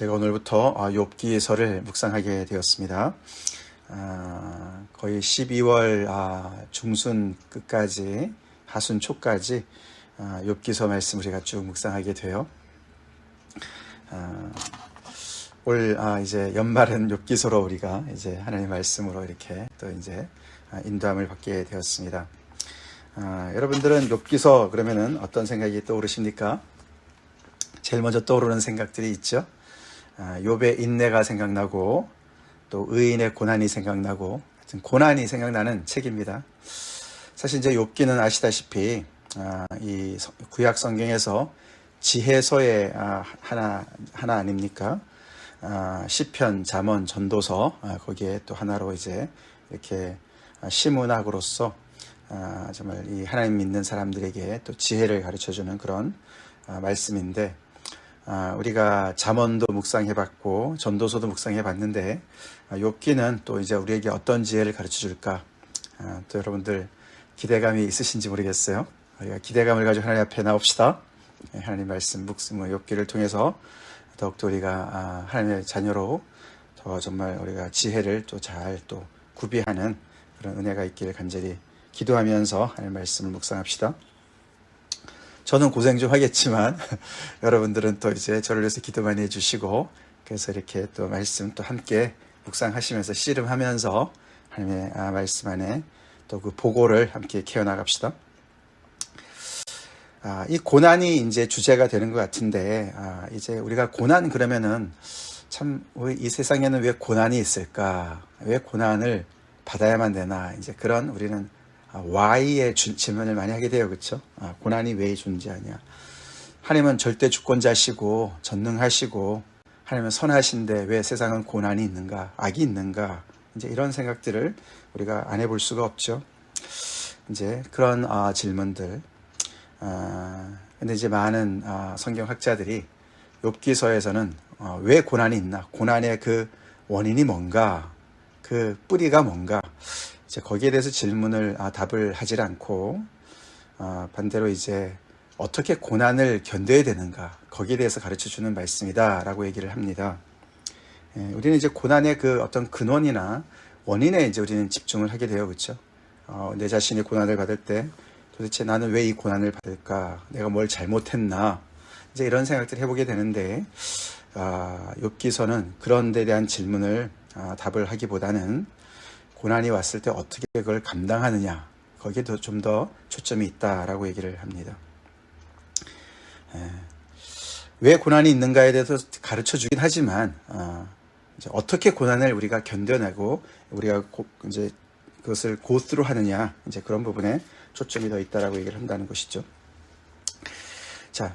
제가 오늘부터 욥기서를 묵상하게 되었습니다. 거의 12월 중순 끝까지, 하순 초까지 욥기서 말씀 우리가 쭉 묵상하게 돼요. 올 이제 연말은 욥기서로 우리가 이제 하나님의 말씀으로 이렇게 또 이제 인도함을 받게 되었습니다. 여러분들은 욥기서 그러면은 어떤 생각이 떠오르십니까? 제일 먼저 떠오르는 생각들이 있죠. 욥의 인내가 생각나고 또 의인의 고난이 생각나고, 하여튼 고난이 생각나는 책입니다. 사실 이제 욥기는 아시다시피 이 구약 성경에서 지혜서의 하나 아닙니까? 시편, 잠언, 전도서 거기에 또 하나로 이제 이렇게 시문학으로서 정말 이 하나님 믿는 사람들에게 또 지혜를 가르쳐주는 그런 말씀인데, 우리가 잠언도 묵상해봤고 전도서도 묵상해봤는데 욥기는 또 이제 우리에게 어떤 지혜를 가르쳐줄까? 또 여러분들 기대감이 있으신지 모르겠어요. 우리가 기대감을 가지고 하나님 앞에 나옵시다. 하나님 말씀 욥기를 통해서 더욱더 우리가 하나님의 자녀로 더 정말 우리가 지혜를 또 잘 또 구비하는 그런 은혜가 있기를 간절히 기도하면서 하나님 말씀을 묵상합시다. 저는 고생 좀 하겠지만 여러분들은 또 이제 저를 위해서 기도 많이 해주시고, 그래서 이렇게 또 말씀 또 함께 묵상하시면서 씨름하면서 하나님의 말씀 안에 또 그 보고를 함께 키워나갑시다. 이 고난이 이제 주제가 되는 것 같은데, 이제 우리가 고난 그러면은 참 이 세상에는 왜 고난이 있을까? 왜 고난을 받아야만 되나? 이제 그런 우리는 why의 질문을 많이 하게 돼요. 그렇죠? 고난이 왜 존재하냐? 하나님은 절대 주권자시고 전능하시고 하나님은 선하신데 왜 세상은 고난이 있는가? 악이 있는가? 이제 이런 생각들을 우리가 안 해볼 수가 없죠. 이제 그런 질문들. 근데 이제 많은 성경학자들이 욥기서에서는 왜 고난이 있나? 고난의 그 원인이 뭔가? 그 뿌리가 뭔가? 이제 거기에 대해서 질문을 답을 하질 않고 반대로 이제 어떻게 고난을 견뎌야 되는가, 거기에 대해서 가르쳐주는 말씀이다라고 얘기를 합니다. 우리는 이제 고난의 그 어떤 근원이나 원인에 이제 우리는 집중을 하게 돼요, 그렇죠? 내 자신이 고난을 받을 때 도대체 나는 왜 이 고난을 받을까? 내가 뭘 잘못했나? 이제 이런 생각들을 해보게 되는데, 욥기서는 그런 데 대한 질문을 답을 하기보다는 고난이 왔을 때 어떻게 그걸 감당하느냐, 거기에 좀 더 초점이 있다라고 얘기를 합니다. 왜 고난이 있는가에 대해서 가르쳐 주긴 하지만 이제 어떻게 고난을 우리가 견뎌내고 우리가 이제 그것을 go through 하느냐, 이제 그런 부분에 초점이 더 있다라고 얘기를 한다는 것이죠. 자,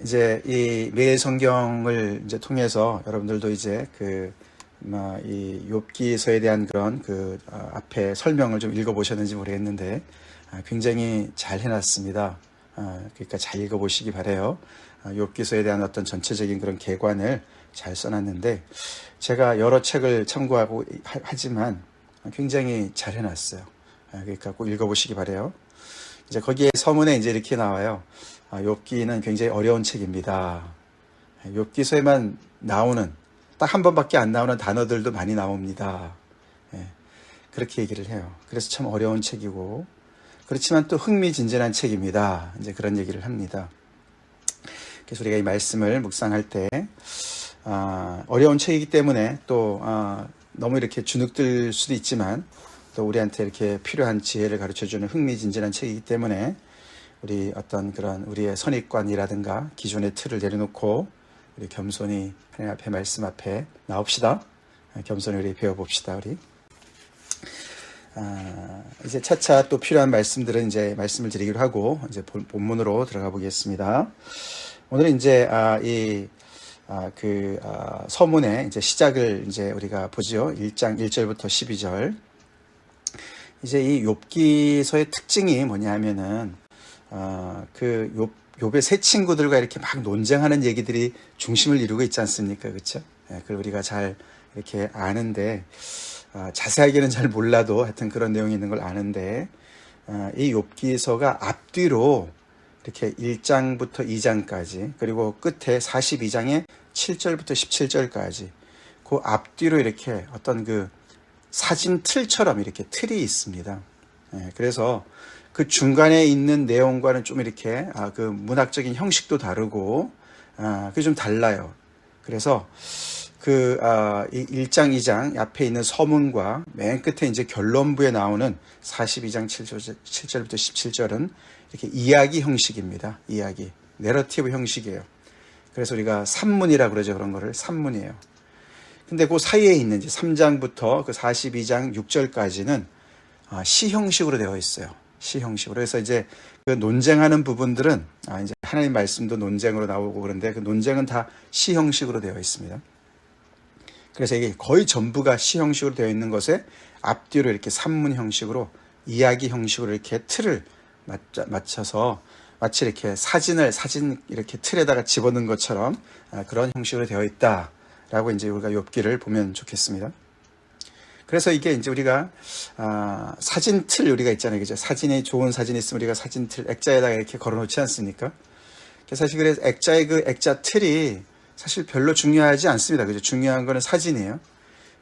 이제 이 매일 성경을 이제 통해서 여러분들도 이제 이 욥기서에 대한 그런 앞에 설명을 좀 읽어보셨는지 모르겠는데 굉장히 잘 해놨습니다. 그러니까 잘 읽어보시기 바래요. 욥기서에 대한 어떤 전체적인 그런 개관을 잘 써놨는데, 제가 여러 책을 참고하고 하지만 굉장히 잘 해놨어요. 그러니까 꼭 읽어보시기 바래요. 이제 거기에 서문에 이제 이렇게 나와요. 욥기는 굉장히 어려운 책입니다. 욥기서에만 나오는, 딱 한 번밖에 안 나오는 단어들도 많이 나옵니다. 그렇게 얘기를 해요. 그래서 참 어려운 책이고, 그렇지만 또 흥미진진한 책입니다. 이제 그런 얘기를 합니다. 그래서 우리가 이 말씀을 묵상할 때, 어려운 책이기 때문에 또, 너무 이렇게 주눅들 수도 있지만, 또 우리한테 이렇게 필요한 지혜를 가르쳐주는 흥미진진한 책이기 때문에, 우리 어떤 그런 우리의 선입관이라든가 기존의 틀을 내려놓고, 우리 겸손히 하나님 앞에 말씀 앞에 나옵시다. 겸손히 우리 배워봅시다. 우리 이제 차차 또 필요한 말씀들은 이제 말씀을 드리기로 하고 이제 본문으로 들어가 보겠습니다. 오늘은 이제 서문의 이제 시작을 이제 우리가 보죠. 1장 1절부터 12절. 이제 이 욥기서의 특징이 뭐냐 하면은 욥의 세 친구들과 이렇게 막 논쟁하는 얘기들이 중심을 이루고 있지 않습니까? 그렇죠? 그걸 우리가 잘 이렇게 아는데, 자세하게는 잘 몰라도 하여튼 그런 내용이 있는 걸 아는데, 이 욥기서가 앞뒤로 이렇게 1장부터 2장까지, 그리고 끝에 42장의 7절부터 17절까지 그 앞뒤로 이렇게 어떤 그 사진 틀처럼 이렇게 틀이 있습니다. 그래서 그 중간에 있는 내용과는 좀 이렇게 그 문학적인 형식도 다르고 그게 좀 달라요. 그래서 이 1장, 2장 앞에 있는 서문과 맨 끝에 이제 결론부에 나오는 42장 7절부터 17절은 이렇게 이야기 형식입니다. 이야기. 내러티브 형식이에요. 그래서 우리가 산문이라고 그러죠. 그런 거를 산문이에요. 근데 그 사이에 있는 이제 3장부터 그 42장 6절까지는 시 형식으로 되어 있어요. 시 형식으로. 그래서 이제 그 논쟁하는 부분들은 이제 하나님 말씀도 논쟁으로 나오고 그런데 그 논쟁은 다 시 형식으로 되어 있습니다. 그래서 이게 거의 전부가 시 형식으로 되어 있는 것에 앞뒤로 이렇게 산문 형식으로 이야기 형식으로 이렇게 틀을 맞춰서 마치 이렇게 사진 이렇게 틀에다가 집어넣은 것처럼 그런 형식으로 되어 있다라고 이제 우리가 욥기를 보면 좋겠습니다. 그래서 이게 이제 우리가 사진 틀 우리가 있잖아요, 그죠? 사진이 좋은 사진이 있으면 우리가 사진 틀 액자에다가 이렇게 걸어놓지 않습니까? 사실 그래서 액자의 그 액자 틀이 사실 별로 중요하지 않습니다, 그죠? 중요한 거는 사진이에요.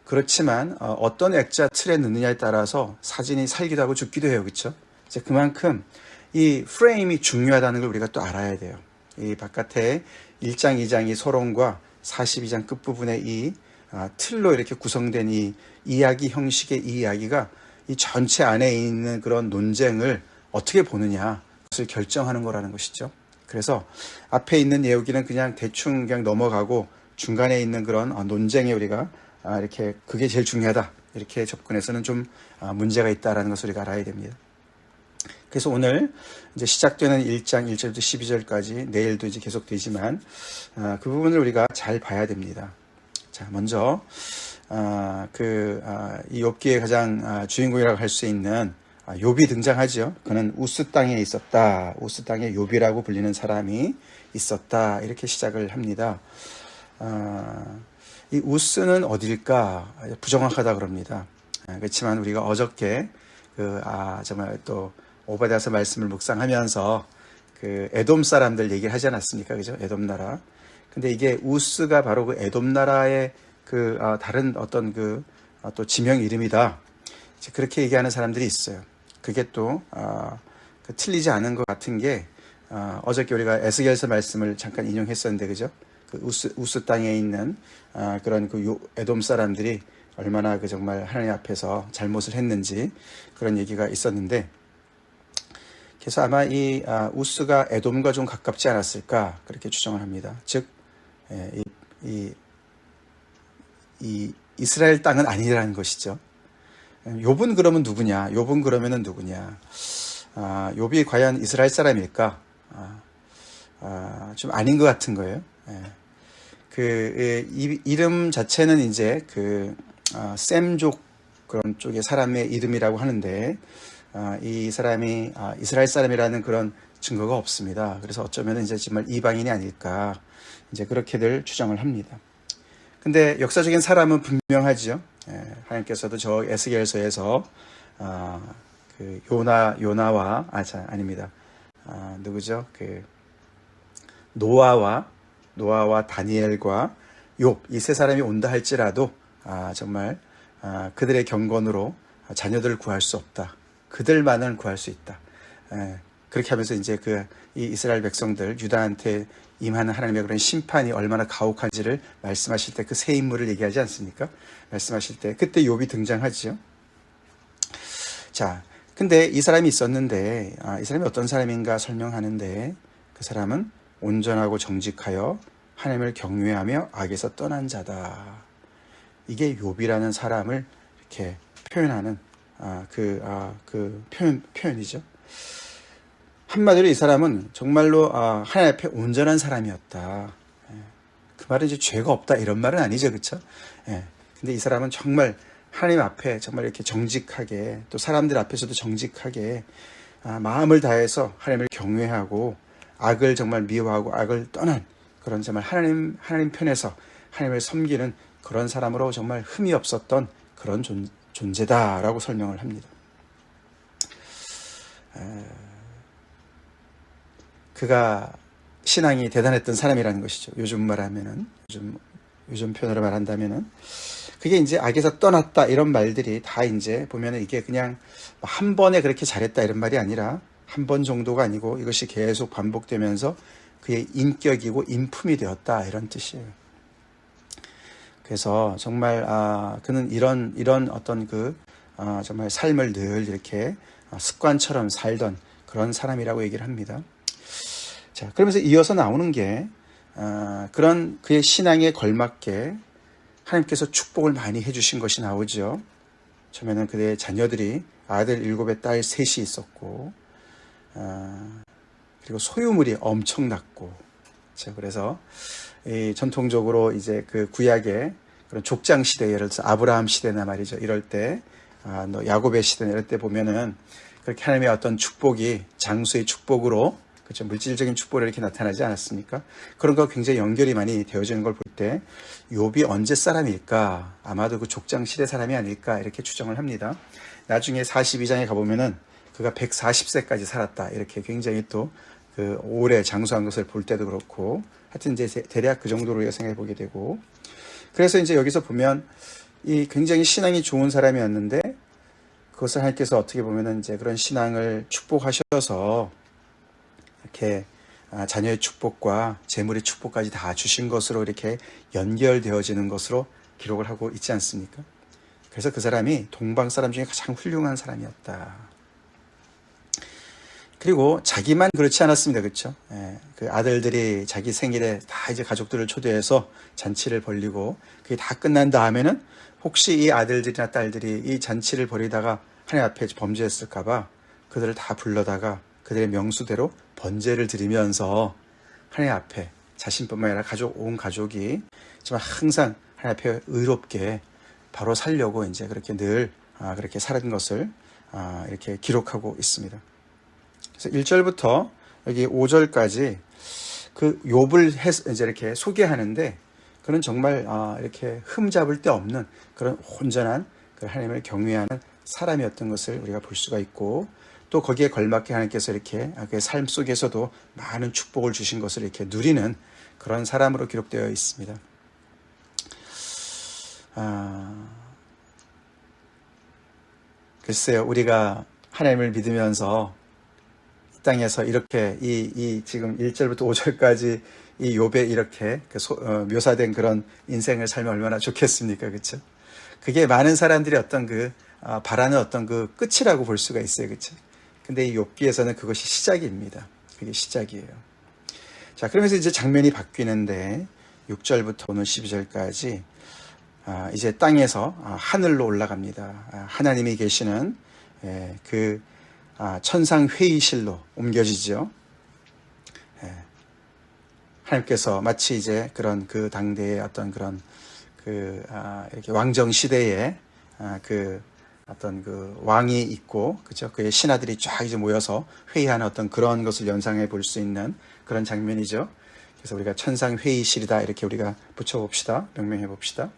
그렇지만 어떤 액자 틀에 넣느냐에 따라서 사진이 살기도 하고 죽기도 해요, 그렇죠? 이제 그만큼 이 프레임이 중요하다는 걸 우리가 또 알아야 돼요. 이 바깥에 1장, 2장이 서론과 42장 끝부분에 이 틀로 이렇게 구성된 이 이야기 형식의 이 이야기가 이 전체 안에 있는 그런 논쟁을 어떻게 보느냐, 그것을 결정하는 거라는 것이죠. 그래서 앞에 있는 예우기는 그냥 대충 그냥 넘어가고 중간에 있는 그런 논쟁에 우리가 이렇게 그게 제일 중요하다 이렇게 접근해서는 좀 문제가 있다라는 것을 우리가 알아야 됩니다. 그래서 오늘 이제 시작되는 1장 1절부터 12절까지 내일도 이제 계속 되지만 그 부분을 우리가 잘 봐야 됩니다. 자, 먼저 이 욥기의 가장 주인공이라고 할 수 있는 욥이 등장하죠. 그는 우스 땅에 있었다. 우스 땅에 욥이라고 불리는 사람이 있었다. 이렇게 시작을 합니다. 이 우스는 어딜까? 부정확하다 그럽니다. 그렇지만 우리가 어저께 정말 또 오바댜서 말씀을 묵상하면서 그 에돔 사람들 얘기를 하지 않았습니까? 그죠? 에돔 나라. 근데 이게 우스가 바로 그 에돔 나라의 다른 어떤 또 지명 이름이다. 그렇게 얘기하는 사람들이 있어요. 그게 또 틀리지 않은 것 같은 게 어저께 우리가 에스겔서 말씀을 잠깐 인용했었는데, 그죠? 그 우스 땅에 있는 그런 에돔 사람들이 얼마나 정말 하나님 앞에서 잘못을 했는지 그런 얘기가 있었는데, 그래서 아마 이 우스가 에돔과 좀 가깝지 않았을까 그렇게 추정을 합니다. 즉, 이 이스라엘 땅은 아니라는 것이죠. 욥은 그러면 누구냐? 욥은 그러면은 누구냐? 욥이 과연 이스라엘 사람일까? 좀 아닌 것 같은 거예요. 이름 자체는 이제 셈족 그런 쪽의 사람의 이름이라고 하는데, 이 사람이 이스라엘 사람이라는 그런 증거가 없습니다. 그래서 어쩌면 이제 정말 이방인이 아닐까 이제 그렇게들 추정을 합니다. 근데 역사적인 사람은 분명하죠. 하나님께서도 저 에스겔서에서 요나와 아닙니다. 누구죠? 노아와 다니엘과 욥 이 세 사람이 온다 할지라도 정말 그들의 경건으로 자녀들을 구할 수 없다. 그들만은 구할 수 있다. 그렇게 하면서 이제 이 이스라엘 백성들 유다한테 임하는 하나님의 그런 심판이 얼마나 가혹한지를 말씀하실 때 그 세 인물을 얘기하지 않습니까? 말씀하실 때 그때 욥이 등장하죠. 자, 근데 이 사람이 있었는데 이 사람이 어떤 사람인가 설명하는데, 그 사람은 온전하고 정직하여 하나님을 경외하며 악에서 떠난 자다. 이게 욥이라는 사람을 이렇게 표현하는 표현이죠. 한마디로 이 사람은 정말로 하나님 앞에 온전한 사람이었다. 그 말은 이제 죄가 없다 이런 말은 아니죠, 그렇죠? 근데 이 사람은 정말 하나님 앞에 정말 이렇게 정직하게, 또 사람들 앞에서도 정직하게 마음을 다해서 하나님을 경외하고 악을 정말 미워하고 악을 떠난 그런 정말 하나님 편에서 하나님을 섬기는 그런 사람으로 정말 흠이 없었던 그런 존재다라고 설명을 합니다. 그가 신앙이 대단했던 사람이라는 것이죠. 요즘 말하면은, 요즘 표현으로 말한다면은, 그게 이제 악에서 떠났다 이런 말들이 다 이제 보면은 이게 그냥 한 번에 그렇게 잘했다 이런 말이 아니라 한 번 정도가 아니고 이것이 계속 반복되면서 그의 인격이고 인품이 되었다 이런 뜻이에요. 그래서 정말 그는 이런 어떤 정말 삶을 늘 이렇게 습관처럼 살던 그런 사람이라고 얘기를 합니다. 자, 그러면서 이어서 나오는 게 그런 그의 신앙에 걸맞게 하나님께서 축복을 많이 해주신 것이 나오죠. 처음에는 그의 자녀들이 아들 7에 딸 3이 있었고, 그리고 소유물이 엄청났고, 그렇죠? 그래서 전통적으로 이제 그 구약의 그런 족장 시대, 예를 들어서 아브라함 시대나 말이죠. 이럴 때, 야곱의 시대 이럴 때 보면은 그렇게 하나님의 어떤 축복이 장수의 축복으로, 그렇죠, 물질적인 축복으로 이렇게 나타나지 않았습니까? 그런 거 굉장히 연결이 많이 되어지는 걸 볼 때 욥이 언제 사람일까? 아마도 그 족장 시대 사람이 아닐까 이렇게 추정을 합니다. 나중에 42장에 가보면은 그가 140세까지 살았다 이렇게 굉장히 또 그 오래 장수한 것을 볼 때도 그렇고, 하여튼 이제 대략 그 정도로 생각해 보게 되고, 그래서 이제 여기서 보면 이 굉장히 신앙이 좋은 사람이었는데 그것을 하나님께서 어떻게 보면은 이제 그런 신앙을 축복하셔서 이렇게 자녀의 축복과 재물의 축복까지 다 주신 것으로 이렇게 연결되어지는 것으로 기록을 하고 있지 않습니까? 그래서 그 사람이 동방 사람 중에 가장 훌륭한 사람이었다. 그리고 자기만 그렇지 않았습니다. 그렇죠? 그 아들들이 자기 생일에 다 이제 가족들을 초대해서 잔치를 벌리고 그게 다 끝난 다음에는 혹시 이 아들들이나 딸들이 이 잔치를 벌이다가 하나님 앞에 범죄했을까봐 그들을 다 불러다가 그들의 명수대로 번제를 드리면서 하나님 앞에 자신뿐만 아니라 온 가족이 정말 항상 하나님 앞에 의롭게 바로 살려고 이제 그렇게 늘 그렇게 살은 것을 이렇게 기록하고 있습니다. 그래서 1절부터 여기 5절까지 그 욥을 이제 이렇게 소개하는데 그는 정말 이렇게 흠잡을 데 없는 그런 온전한 그 하나님을 경외하는 사람이었던 것을 우리가 볼 수가 있고, 또 거기에 걸맞게 하나님께서 이렇게 그 삶 속에서도 많은 축복을 주신 것을 이렇게 누리는 그런 사람으로 기록되어 있습니다. 글쎄요, 우리가 하나님을 믿으면서 이 땅에서 이렇게 지금 1절부터 5절까지 이 욥에 이렇게 묘사된 그런 인생을 살면 얼마나 좋겠습니까? 그렇죠? 그게 많은 사람들이 어떤 바라는 어떤 그 끝이라고 볼 수가 있어요. 그렇죠? 근데 이 욥기에서는 그것이 시작입니다. 그게 시작이에요. 자, 그러면서 이제 장면이 바뀌는데 6절부터 오늘 12절까지 이제 땅에서 하늘로 올라갑니다. 하나님이 계시는 그 천상 회의실로 옮겨지죠. 하나님께서 마치 이제 그런 그 당대의 어떤 그런 이렇게 왕정 시대에 어떤 그 왕이 있고, 그죠? 그의 신하들이 쫙 이제 모여서 회의하는 어떤 그런 것을 연상해 볼 수 있는 그런 장면이죠. 그래서 우리가 천상 회의실이다 이렇게 우리가 붙여봅시다. 명명해 봅시다.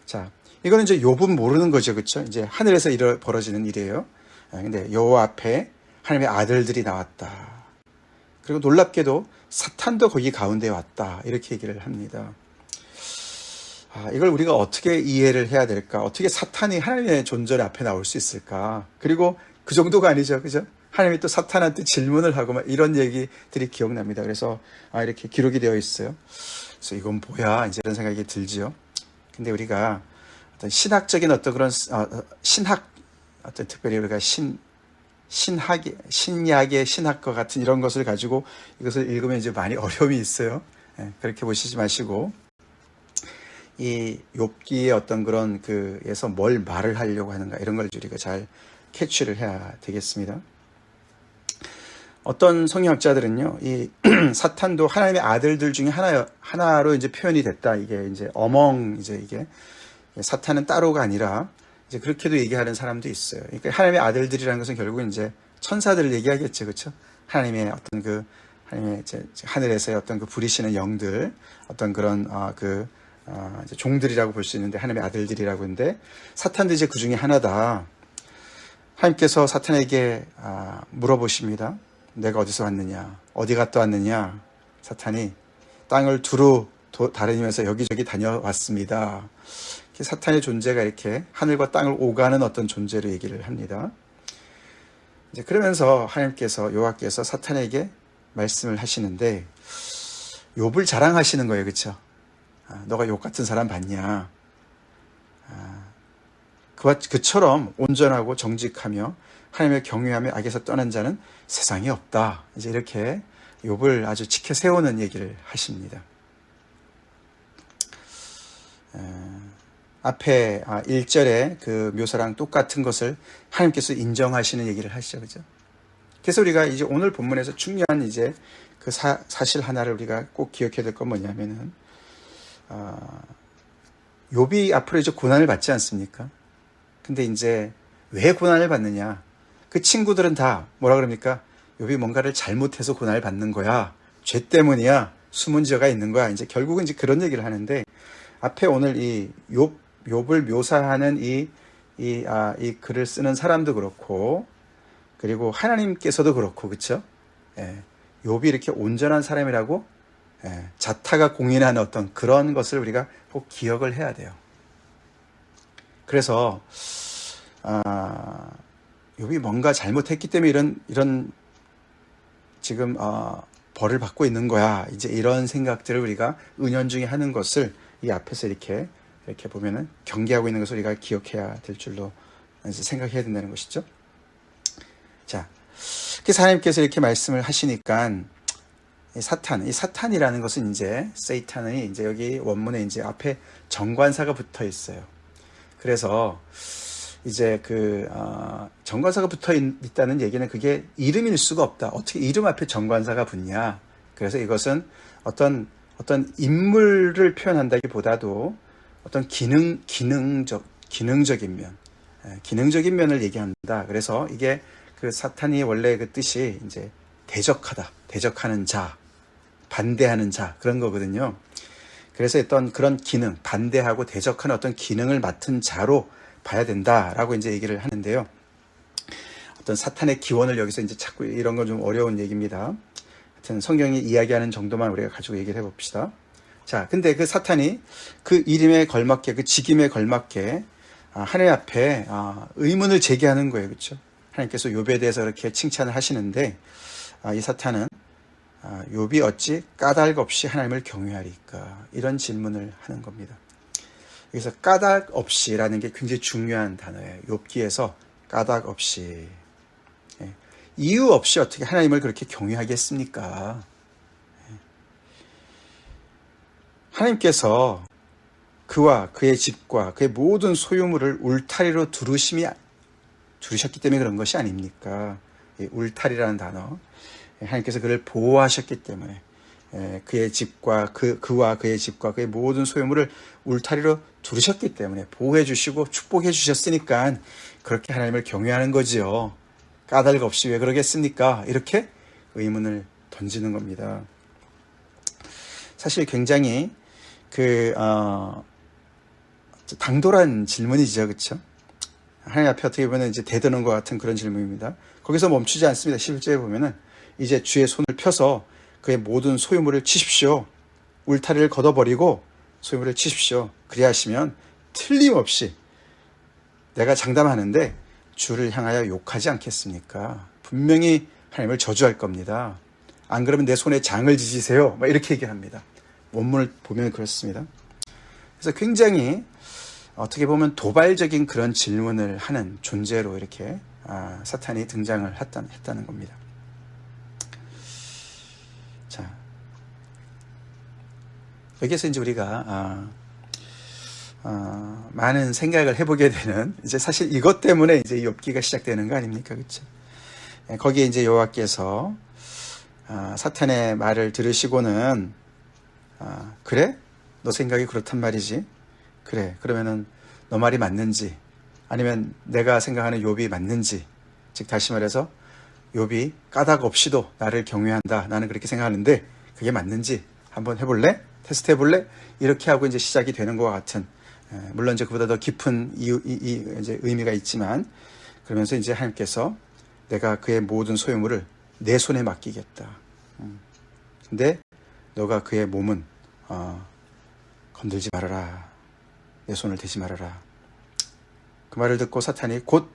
자, 이거는 이제 욥은 모르는 거죠, 그렇죠? 이제 하늘에서 벌어지는 일이에요. 근데 여호와 앞에 하나님의 아들들이 나왔다. 그리고 놀랍게도 사탄도 거기 가운데 왔다. 이렇게 얘기를 합니다. 이걸 우리가 어떻게 이해를 해야 될까? 어떻게 사탄이 하나님의 존재 앞에 나올 수 있을까? 그리고 그 정도가 아니죠, 그죠? 하나님이 또 사탄한테 질문을 하고 막 이런 얘기들이 기억납니다. 그래서 이렇게 기록이 되어 있어요. 그래서 이건 뭐야? 이제 이런 생각이 들지요. 근데 우리가 어떤 신학적인 어떤 그런 신학, 어떤 특별히 우리가 신약의 신학과 같은 이런 것을 가지고 이것을 읽으면 이제 많이 어려움이 있어요. 그렇게 보시지 마시고 이 욥기의 어떤 그런 에서 뭘 말을 하려고 하는가 이런 걸 우리가 잘 캐치를 해야 되겠습니다. 어떤 성경학자들은요, 이 사탄도 하나님의 아들들 중에 하나로 이제 표현이 됐다. 이게 이제 이게 사탄은 따로가 아니라 이제 그렇게도 얘기하는 사람도 있어요. 그러니까 하나님의 아들들이라는 것은 결국 이제 천사들을 얘기하겠죠, 그렇죠? 하나님의 어떤 하나님의 이제 하늘에서의 어떤 부리시는 영들, 어떤 그런 이제 종들이라고 볼 수 있는데 하나님의 아들들이라고 하는데 사탄도 이제 그 중에 하나다. 하나님께서 사탄에게 물어보십니다. 내가 어디서 왔느냐, 어디 갔다 왔느냐, 사탄이 땅을 두루 다니면서 여기저기 다녀왔습니다. 사탄의 존재가 이렇게 하늘과 땅을 오가는 어떤 존재로 얘기를 합니다. 이제 그러면서 하나님께서, 여호와께서 사탄에게 말씀을 하시는데, 욥을 자랑하시는 거예요. 그렇죠? 너가 욥 같은 사람 봤냐? 그처럼 온전하고 정직하며 하나님을 경외하며 악에서 떠난 자는 세상에 없다. 이제 이렇게 욥을 아주 지켜 세우는 얘기를 하십니다. 앞에 1절에 그 묘사랑 똑같은 것을 하나님께서 인정하시는 얘기를 하시죠. 그죠? 그래서 우리가 이제 오늘 본문에서 중요한 이제 그 사실 하나를 우리가 꼭 기억해야 될 건 뭐냐면은, 욥이 앞으로 이제 고난을 받지 않습니까? 근데 이제 왜 고난을 받느냐? 그 친구들은 다 뭐라 그럽니까? 욥이 뭔가를 잘못해서 고난을 받는 거야. 죄 때문이야. 숨은 죄가 있는 거야. 이제 결국은 이제 그런 얘기를 하는데, 앞에 오늘 이 욥을 묘사하는 이 글을 쓰는 사람도 그렇고, 그리고 하나님께서도 그렇고, 그렇죠? 욥이 이렇게 온전한 사람이라고 자타가 공인하는 어떤 그런 것을 우리가 꼭 기억을 해야 돼요. 그래서 욥이 뭔가 잘못했기 때문에 이런 지금 벌을 받고 있는 거야. 이제 이런 생각들을 우리가 은연중에 하는 것을 이 앞에서 이렇게 보면은 경계하고 있는 것을 우리가 기억해야 될 줄로 생각해야 된다는 것이죠. 자, 그래서 하나님께서 이렇게 말씀을 하시니까 이 사탄이라는 것은 이제 세이탄이 이제 여기 원문에 이제 앞에 정관사가 붙어 있어요. 그래서 이제 그 정관사가 붙어 있다는 얘기는 그게 이름일 수가 없다. 어떻게 이름 앞에 정관사가 붙냐? 그래서 이것은 어떤 인물을 표현한다기보다도 어떤 기능적인 면을 얘기한다. 그래서 이게 그 사탄이 원래 그 뜻이 이제 대적하는 자, 반대하는 자, 그런 거거든요. 그래서 어떤 그런 기능, 반대하고 대적하는 어떤 기능을 맡은 자로 봐야 된다라고 이제 얘기를 하는데요. 어떤 사탄의 기원을 여기서 이제 찾고 이런 건 좀 어려운 얘기입니다. 하여튼 성경이 이야기하는 정도만 우리가 가지고 얘기를 해봅시다. 자, 근데 그 사탄이 그 이름에 걸맞게, 그 직임에 걸맞게 하나님 앞에 의문을 제기하는 거예요. 그렇죠? 하나님께서 욥에 대해서 이렇게 칭찬을 하시는데, 이 사탄은 욥이 어찌 까닭 없이 하나님을 경외하리까? 이런 질문을 하는 겁니다. 여기서 까닭 없이라는 게 굉장히 중요한 단어예요. 욥기에서 까닭 없이, 이유 없이 어떻게 하나님을 그렇게 경외하겠습니까? 하나님께서 그와 그의 집과 그의 모든 소유물을 울타리로 두르셨기 때문에 그런 것이 아닙니까? 울타리라는 단어, 하나님께서 그를 보호하셨기 때문에 그의 집과 그와 그의 집과 그의 모든 소유물을 울타리로 두르셨기 때문에 보호해 주시고 축복해 주셨으니까 그렇게 하나님을 경외하는 거지요. 까닭 없이 왜 그러겠습니까? 이렇게 의문을 던지는 겁니다. 사실 굉장히 당돌한 질문이죠, 그렇죠? 하나님 앞에 어떻게 보면 이제 대드는 것 같은 그런 질문입니다. 거기서 멈추지 않습니다. 11절에 보면은 이제 주의 손을 펴서 그의 모든 소유물을 치십시오. 울타리를 걷어버리고 소유물을 치십시오. 그리하시면 틀림없이 내가 장담하는데 주를 향하여 욕하지 않겠습니까? 분명히 하나님을 저주할 겁니다. 안 그러면 내 손에 장을 지지세요. 이렇게 얘기합니다. 원문을 보면 그렇습니다. 그래서 굉장히 어떻게 보면 도발적인 그런 질문을 하는 존재로 이렇게 사탄이 등장을 했다는 겁니다. 자, 여기서 이제 우리가 많은 생각을 해보게 되는, 이제 사실 이것 때문에 이제 욥기가 시작되는 거 아닙니까, 그렇죠? 거기에 이제 여호와께서 사탄의 말을 들으시고는 그래? 너 생각이 그렇단 말이지? 그래, 그러면은 너 말이 맞는지, 아니면 내가 생각하는 욥이 맞는지, 즉 다시 말해서 욥이 까닭 없이도 나를 경외한다, 나는 그렇게 생각하는데 그게 맞는지 한번 해볼래? 테스트 해볼래? 이렇게 하고 이제 시작이 되는 것과 같은, 물론 이제 그보다 더 깊은 이제 의미가 있지만, 그러면서 이제 하나님께서 내가 그의 모든 소유물을 내 손에 맡기겠다. 근데 너가 그의 몸은 건들지 말아라. 내 손을 대지 말아라. 그 말을 듣고 사탄이 곧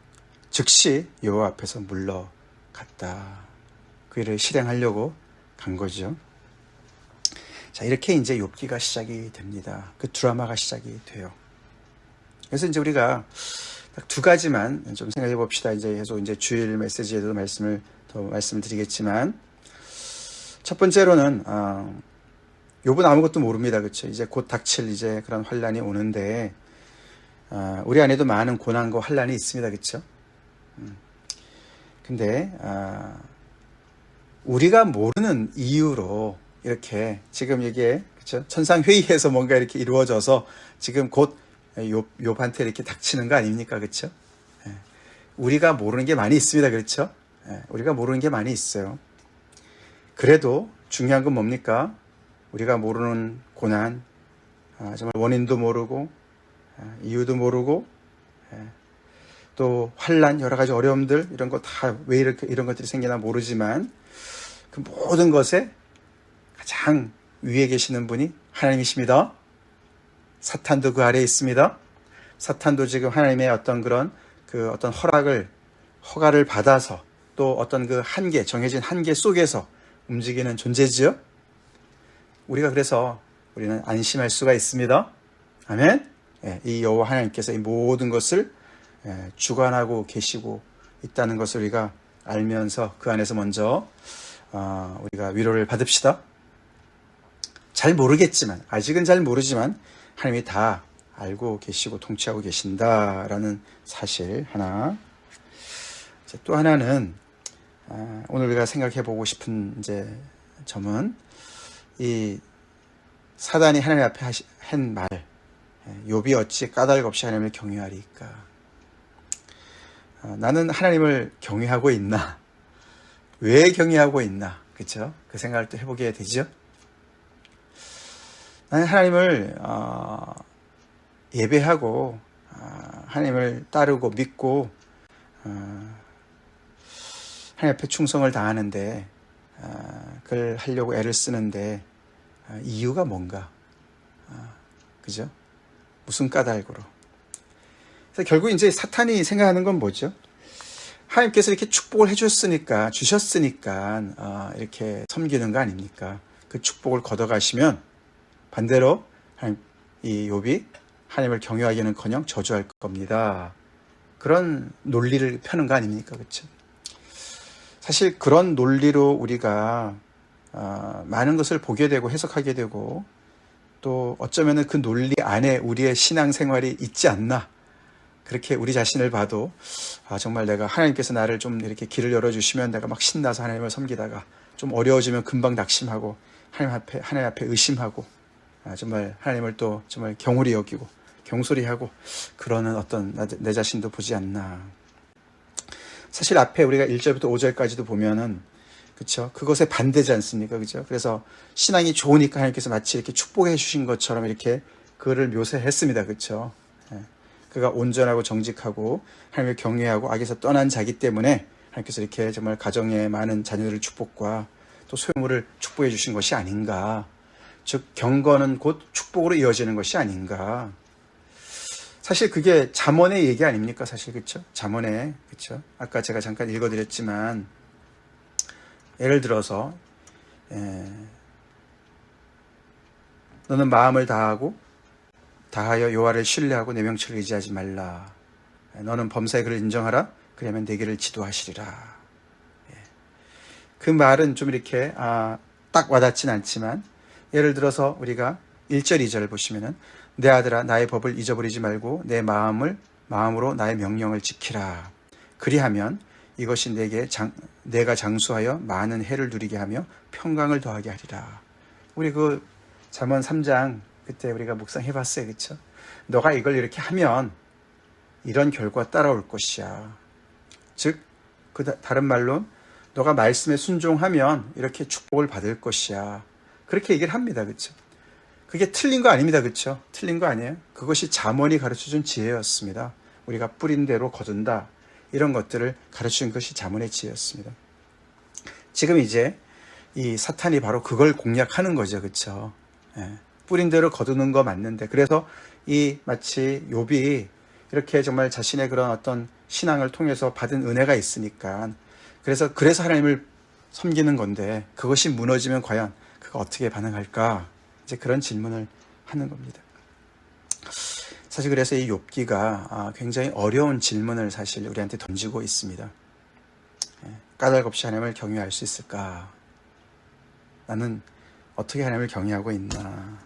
즉시 여호와 앞에서 물러갔다. 그 일을 실행하려고 간 거죠. 자, 이렇게 이제 욥기가 시작이 됩니다. 그 드라마가 시작이 돼요. 그래서 이제 우리가 딱 두 가지만 좀 생각해 봅시다. 이제 계속 이제 주일 메시지에도 말씀을 드리겠지만, 첫 번째로는 욥은 아무것도 모릅니다. 그렇죠? 이제 곧 닥칠 이제 그런 환란이 오는데, 우리 안에도 많은 고난과 환란이 있습니다. 그렇죠? 근데 우리가 모르는 이유로 이렇게 지금 이게 그렇죠? 천상회의에서 뭔가 이렇게 이루어져서 지금 곧 욥한테 이렇게 닥치는 거 아닙니까? 그렇죠? 우리가 모르는 게 많이 있습니다. 그렇죠? 우리가 모르는 게 많이 있어요. 그래도 중요한 건 뭡니까? 우리가 모르는 고난, 정말 원인도 모르고 이유도 모르고 또 환란, 여러 가지 어려움들, 이런 거 다 왜 이렇게 이런 것들이 생기나 모르지만 그 모든 것에 가장 위에 계시는 분이 하나님이십니다. 사탄도 그 아래에 있습니다. 사탄도 지금 하나님의 어떤 그런 그 어떤 허가를 받아서 또 어떤 그 한계, 정해진 한계 속에서 움직이는 존재지요. 우리가 그래서 우리는 안심할 수가 있습니다. 아멘. 이 여호와 하나님께서 이 모든 것을 주관하고 계시고 있다는 것을 우리가 알면서 그 안에서 먼저 우리가 위로를 받읍시다. 잘 모르겠지만, 아직은 잘 모르지만 하나님이 다 알고 계시고 통치하고 계신다라는 사실 하나. 또 하나는 오늘 우리가 생각해 보고 싶은 이제 점은 이 사단이 하나님 앞에 한 말, 욥이 어찌 까닭 없이 하나님을 경외하리까. 나는 하나님을 경외하고 있나? 왜 경외하고 있나? 그렇죠? 그 생각을 또 해보게 되죠. 나는 하나님을 예배하고 하나님을 따르고 믿고 하나님 앞에 충성을 다하는데 그걸 하려고 애를 쓰는데 이유가 뭔가? 그죠? 무슨 까닭으로? 그래서 결국 이제 사탄이 생각하는 건 뭐죠? 하나님께서 이렇게 축복을 주셨으니까 이렇게 섬기는 거 아닙니까? 그 축복을 걷어가시면 반대로 이 욥이 하나님을 경외하기는커녕 저주할 겁니다. 그런 논리를 펴는 거 아닙니까? 그렇죠? 사실 그런 논리로 우리가 많은 것을 보게 되고 해석하게 되고 또 어쩌면은 그 논리 안에 우리의 신앙생활이 있지 않나. 그렇게 우리 자신을 봐도 정말 내가 하나님께서 나를 좀 이렇게 길을 열어주시면 내가 막 신나서 하나님을 섬기다가 좀 어려워지면 금방 낙심하고 하나님 앞에 의심하고 정말 하나님을 또 정말 경홀히 여기고 경솔히하고 그러는 어떤 내 자신도 보지 않나. 사실 앞에 우리가 1절부터 5절까지도 보면은 그렇죠? 그것에 반대지 않습니까? 그렇죠? 그래서 신앙이 좋으니까 하나님께서 마치 이렇게 축복해 주신 것처럼 이렇게 그를 묘사했습니다. 그렇죠? 그가 온전하고 정직하고 하나님을 경외하고 악에서 떠난 자기 때문에 하나님께서 이렇게 정말 가정에 많은 자녀들을 축복과 또 소유물을 축복해 주신 것이 아닌가. 즉 경건은 곧 축복으로 이어지는 것이 아닌가. 사실 그게 잠언의 얘기 아닙니까? 사실 그렇죠? 잠언의 그렇죠? 아까 제가 잠깐 읽어드렸지만 예를 들어서 너는 마음을 다하여 여호와를 신뢰하고 내 명철을 의지하지 말라. 너는 범사의 그를 인정하라. 그러면 내 길을 지도하시리라. 그 말은 좀 이렇게 딱 와닿진 않지만 예를 들어서 우리가 1절 2절을 보시면은 내 아들아 나의 법을 잊어버리지 말고 내 마음으로 나의 명령을 지키라. 그리하면 이것이 내가 장수하여 많은 해를 누리게 하며 평강을 더하게 하리라. 우리 그 잠언 3장 그때 우리가 묵상해봤어요. 그렇죠? 너가 이걸 이렇게 하면 이런 결과 따라올 것이야. 즉 다른 말로 너가 말씀에 순종하면 이렇게 축복을 받을 것이야. 그렇게 얘기를 합니다. 그렇죠? 그게 틀린 거 아닙니다. 그렇죠? 틀린 거 아니에요. 그것이 잠언이 가르쳐준 지혜였습니다. 우리가 뿌린 대로 거둔다. 이런 것들을 가르쳐준 것이 잠언의 지혜였습니다. 지금 이제 이 사탄이 바로 그걸 공략하는 거죠. 그렇죠? 예. 뿌린 대로 거두는 거 맞는데, 그래서 이 마치 욥이 이렇게 정말 자신의 그런 어떤 신앙을 통해서 받은 은혜가 있으니까 그래서 하나님을 섬기는 건데, 그것이 무너지면 과연 그가 어떻게 반응할까? 이제 그런 질문을 하는 겁니다. 사실 그래서 이 욥기가 굉장히 어려운 질문을 사실 우리한테 던지고 있습니다. 까닭 없이 하나님을 경외할 수 있을까? 나는 어떻게 하나님을 경외하고 있나?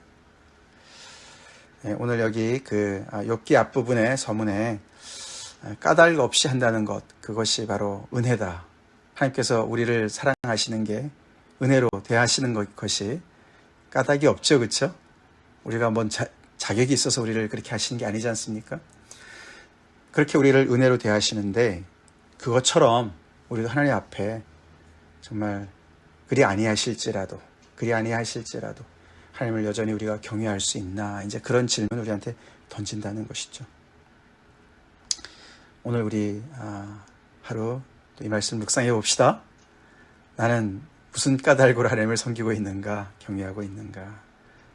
오늘 여기 그 욥기 앞부분의 서문에 까닭 없이 한다는 것, 그것이 바로 은혜다. 하나님께서 우리를 사랑하시는 게 은혜로 대하시는 것이 까닭이 없죠. 그렇죠? 우리가 뭔 자격이 있어서 우리를 그렇게 하시는 게 아니지 않습니까? 그렇게 우리를 은혜로 대하시는데, 그것처럼 우리도 하나님 앞에 정말 그리 아니하실지라도 하나님을 여전히 우리가 경외할 수 있나, 이제 그런 질문을 우리한테 던진다는 것이죠. 오늘 우리 하루 또 이 말씀 묵상해 봅시다. 나는 무슨 까닭으로 하나님을 섬기고 있는가, 경외하고 있는가.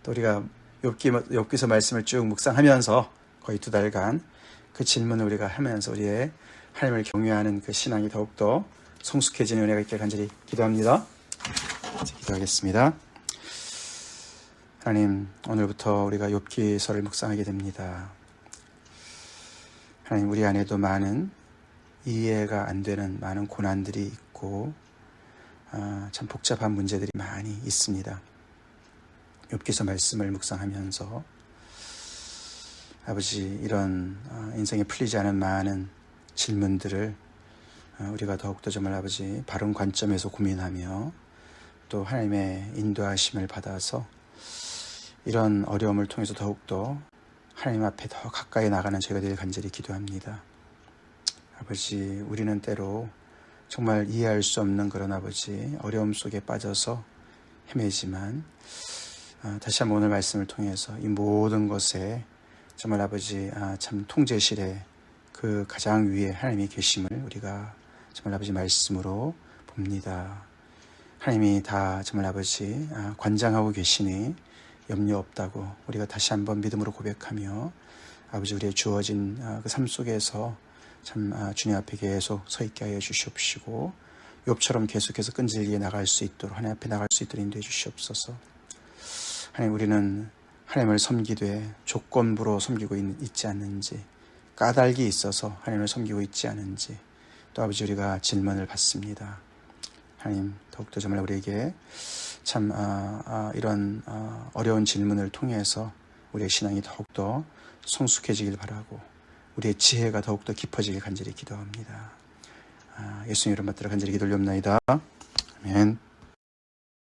또 우리가 욥기서 말씀을 쭉 묵상하면서 거의 2달간 그 질문을 우리가 하면서 우리의 하나님을 경외하는 그 신앙이 더욱더 성숙해지는 은혜가 있길 간절히 기도합니다. 기도하겠습니다. 하나님, 오늘부터 우리가 욥기서를 묵상하게 됩니다. 하나님, 우리 안에도 많은 이해가 안 되는 많은 고난들이 있고 참 복잡한 문제들이 많이 있습니다. 욥기서 말씀을 묵상하면서 아버지, 이런 인생에 풀리지 않은 많은 질문들을 우리가 더욱더 정말 아버지 바른 관점에서 고민하며 또 하나님의 인도하심을 받아서 이런 어려움을 통해서 더욱더 하나님 앞에 더 가까이 나가는 저희가 되길 간절히 기도합니다. 아버지, 우리는 때로 정말 이해할 수 없는 그런 아버지 어려움 속에 빠져서 헤매지만 다시 한번 오늘 말씀을 통해서 이 모든 것에 정말 아버지 참 통제실에 그 가장 위에 하나님이 계심을 우리가 정말 아버지 말씀으로 봅니다. 하나님이 다 정말 아버지 관장하고 계시니 염려 없다고 우리가 다시 한번 믿음으로 고백하며 아버지 우리의 주어진 그 삶 속에서 참 주님 앞에 계속 서 있게 하여 주시옵시고 욥처럼 계속해서 끈질기게 나갈 수 있도록 하나님 앞에 나갈 수 있도록 인도해 주시옵소서. 하나님, 우리는 하나님을 섬기되 조건부로 섬기고 있지 않는지, 까닭이 있어서 하나님을 섬기고 있지 않은지 또 아버지 우리가 질문을 받습니다. 하나님, 더욱더 정말 우리에게 참 이런 어려운 질문을 통해서 우리의 신앙이 더욱더 성숙해지길 바라고 우리의 지혜가 더욱더 깊어지길 간절히 기도합니다. 예수님 이름 받들어 간절히 기도 올려옵나이다. 아멘.